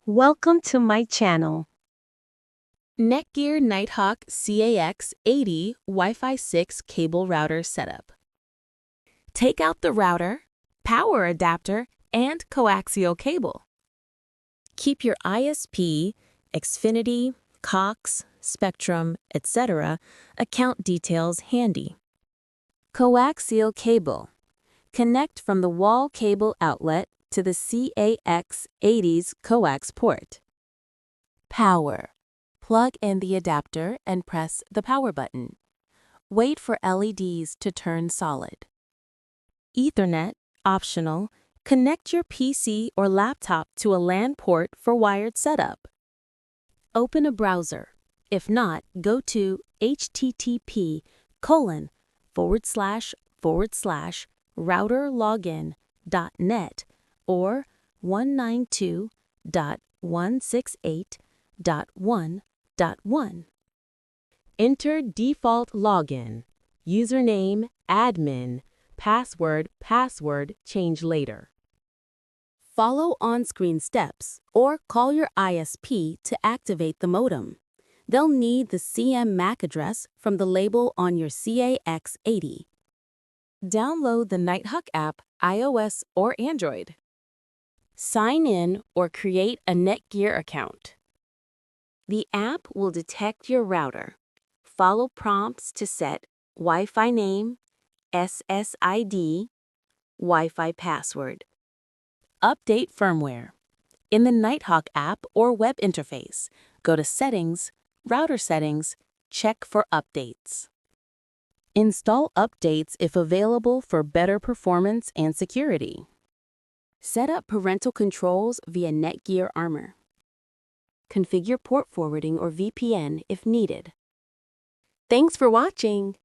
Welcome to my channel. Netgear Nighthawk CAX80 Wi-Fi 6 cable router setup. Take out the router, power adapter, and coaxial cable. Keep your ISP, Xfinity, Cox, Spectrum, etc. account details handy. Coaxial cable. Connect from the wall cable outlet to the CAX80's coax port. Power. Plug in the adapter and press the power button. Wait for LEDs to turn solid. Ethernet, optional. Connect your PC or laptop to a LAN port for wired setup. Open a browser. If not, go to http://routerlogin.net or 192.168.1.1. Enter default login, username admin, password change later. Follow on-screen steps or call your ISP to activate the modem. They'll need the CM MAC address from the label on your CAX80. Download the Nighthawk app, iOS or Android. Sign in or create a Netgear account. The app will detect your router. Follow prompts to set Wi-Fi name, SSID, Wi-Fi password. Update firmware. In the Nighthawk app or web interface, go to Settings, Router Settings, check for updates. Install updates if available for better performance and security. Set up parental controls via Netgear Armor. Configure port forwarding or VPN if needed. Thanks for watching.